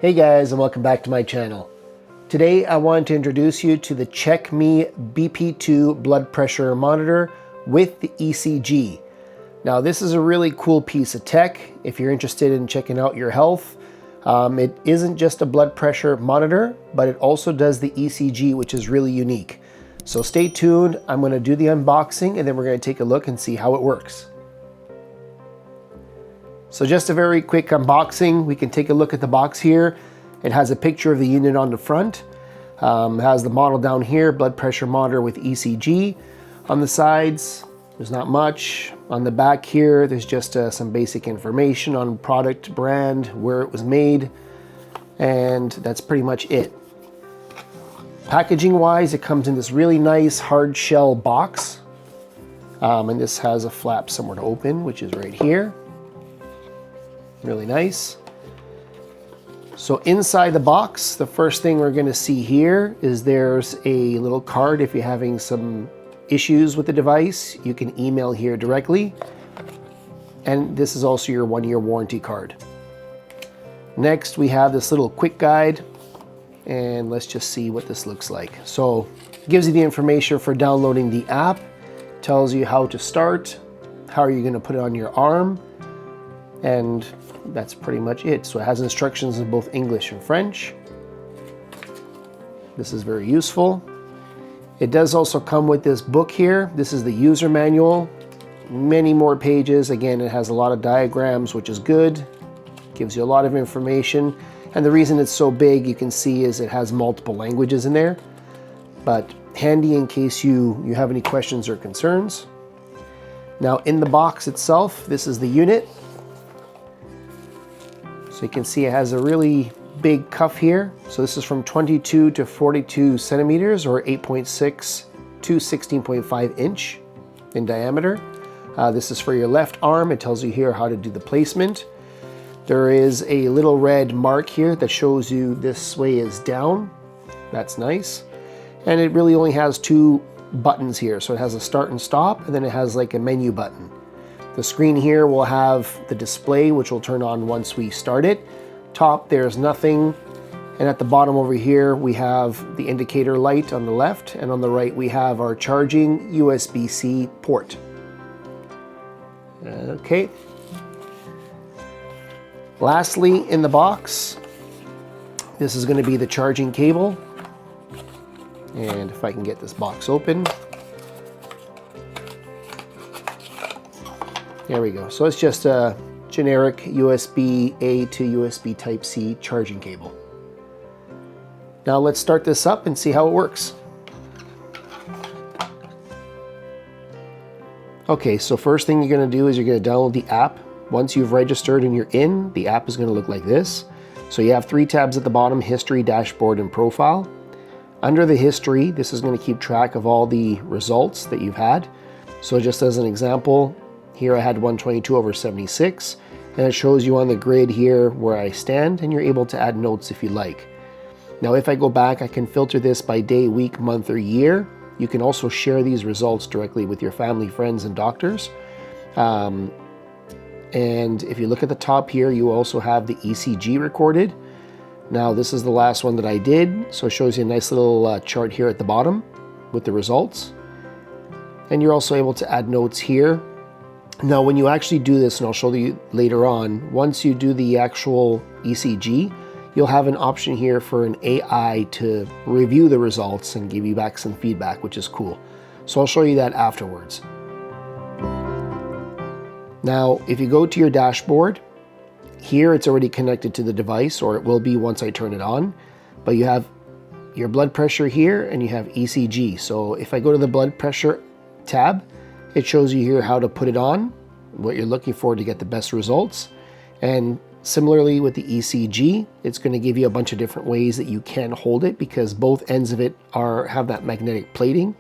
Hey guys, and welcome back to my channel. Today I want to introduce you to the Checkme BP2 blood pressure monitor with the ECG. Now this is a really cool piece of tech if you're interested in checking out your health. It isn't just a blood pressure monitor, but it also does the ECG, which is really unique. So stay tuned, I'm going to do the unboxing and then we're going to take a look and see how it works. So just a very quick unboxing. We can take a look at the box here. It has a picture of the unit on the front. It has the model down here, blood pressure monitor with ECG. On the sides, there's not much. On the back here, there's just some basic information on product, brand, where it was made, and that's pretty much it. Packaging wise, it comes in this really nice hard shell box. And this has a flap somewhere to open, which is right here. Really nice. So inside the box, the first thing we're going to see here is there's a little card. If you're having some issues with the device, you can email here directly. And this is also your 1-year warranty card. Next, we have this little quick guide. And let's just see what this looks like. So it gives you the information for downloading the app, tells you how to start, how are you going to put it on your arm, and that's pretty much it. So it has instructions in both English and French. This is very useful. It does also come with this book here. This is the user manual. Many more pages. Again, it has a lot of diagrams, which is good. Gives you a lot of information. And the reason it's so big, you can see, is it has multiple languages in there. But handy in case you have any questions or concerns. Now in the box itself, this is the unit. So you can see it has a really big cuff here. So this is from 22 to 42 centimeters or 8.6 to 16.5 inch in diameter. This is for your left arm. It tells you here how to do the placement. There is a little red mark here that shows you this way is down. That's nice. And it really only has 2 buttons here. So it has a start and stop, and then it has like a menu button. The screen here will have the display, which will turn on once we start it. Top, there's nothing. And at the bottom over here, we have the indicator light on the left, and on the right, we have our charging USB-C port. Okay. Lastly, in the box, this is going to be the charging cable. And if I can get this box open. There we go. So it's just a generic USB-A to USB Type-C charging cable. Now let's start this up and see how it works. Okay, so first thing you're going to do is you're going to download the app. Once you've registered and you're in, the app is going to look like this. So you have 3 tabs at the bottom: History, Dashboard, and Profile. Under the History, this is going to keep track of all the results that you've had. So just as an example, here I had 122/76, and it shows you on the grid here where I stand, and you're able to add notes if you like. Now if I go back, I can filter this by day, week, month, or year. You can also share these results directly with your family, friends, and doctors. And if you look at the top here, you also have the ECG recorded. Now this is the last one that I did, so it shows you a nice little chart here at the bottom with the results. And you're also able to add notes here. Now when you actually do this, and I'll show you later on, once you do the actual ECG, you'll have an option here for an AI to review the results and give you back some feedback, which is cool. So I'll show you that afterwards. Now, if you go to your dashboard, here it's already connected to the device, or it will be once I turn it on, but you have your blood pressure here and you have ECG. So if I go to the blood pressure tab, it shows you here how to put it on, what you're looking for to get the best results. And similarly with the ECG, it's going to give you a bunch of different ways that you can hold it, because both ends of it have that magnetic plating.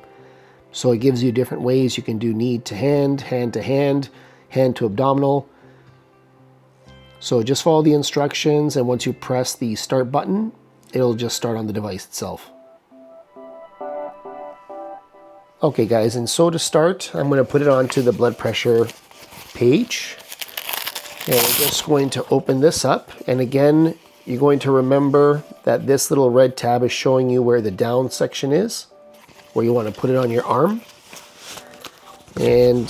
So it gives you different ways. You can do knee to hand, hand to hand, hand to abdominal. So just follow the instructions, and once you press the start button, it'll just start on the device itself. Okay guys, and so to start, I'm going to put it onto the blood pressure page. And I'm just going to open this up, and again, you're going to remember that this little red tab is showing you where the down section is, where you want to put it on your arm. And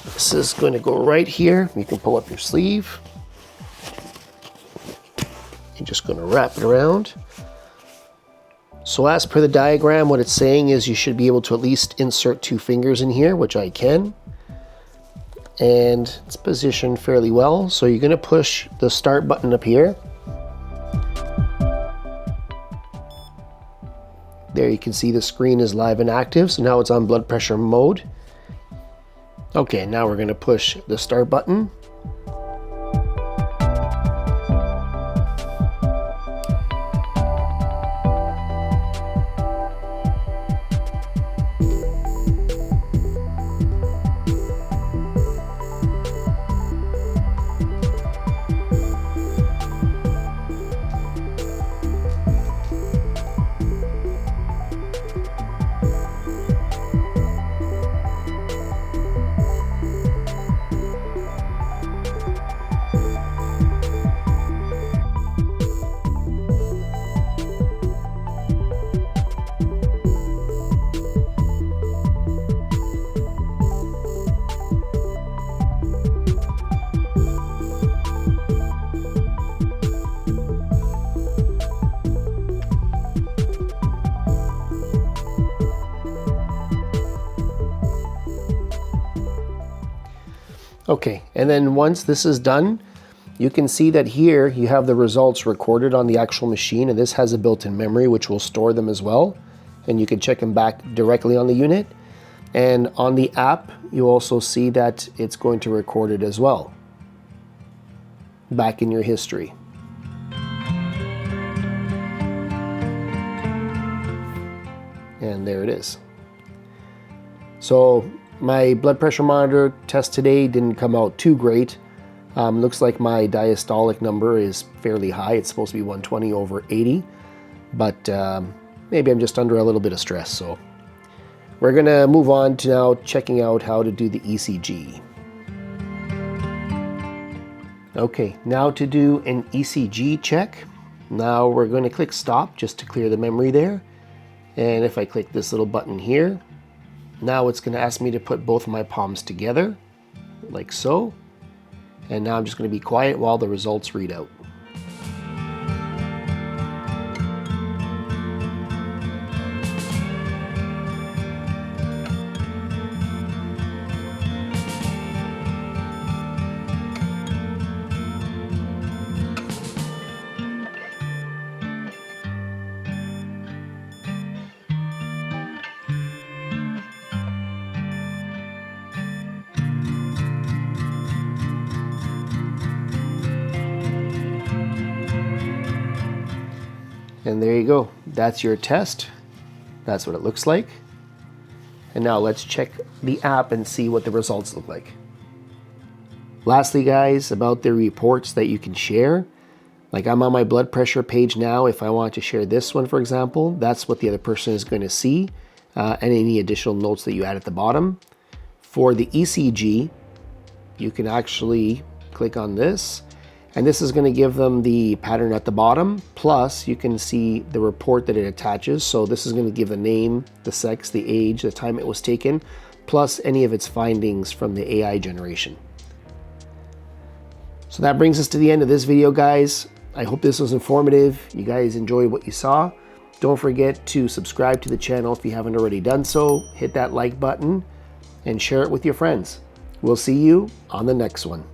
this is going to go right here. You can pull up your sleeve. You're just going to wrap it around. So as per the diagram, what it's saying is you should be able to at least insert 2 fingers in here, which I can. And it's positioned fairly well. So you're going to push the start button up here. There you can see the screen is live and active. So now it's on blood pressure mode. Okay, now we're going to push the start button. Okay, and then once this is done, you can see that here you have the results recorded on the actual machine, and this has a built-in memory which will store them as well, and you can check them back directly on the unit. And on the app, you also see that it's going to record it as well, back in your history. And there it is. So my blood pressure monitor test today didn't come out too great. Looks like my diastolic number is fairly high. It's supposed to be 120/80, but maybe I'm just under a little bit of stress. So we're gonna move on to now checking out how to do the ECG. Okay, now to do an ECG check. Now we're going to click stop just to clear the memory there. And if I click this little button here, now it's going to ask me to put both of my palms together, like so. And now I'm just going to be quiet while the results read out. And there you go. That's your test. That's what it looks like. And now let's check the app and see what the results look like. Lastly, guys, about the reports that you can share. Like I'm on my blood pressure page now. If I want to share this one, for example, that's what the other person is going to see. And any additional notes that you add at the bottom. For the ECG, you can actually click on this. And this is going to give them the pattern at the bottom. Plus, you can see the report that it attaches. So this is going to give the name, the sex, the age, the time it was taken, plus any of its findings from the AI generation. So that brings us to the end of this video, guys. I hope this was informative. You guys enjoyed what you saw. Don't forget to subscribe to the channel if you haven't already done so. Hit that like button and share it with your friends. We'll see you on the next one.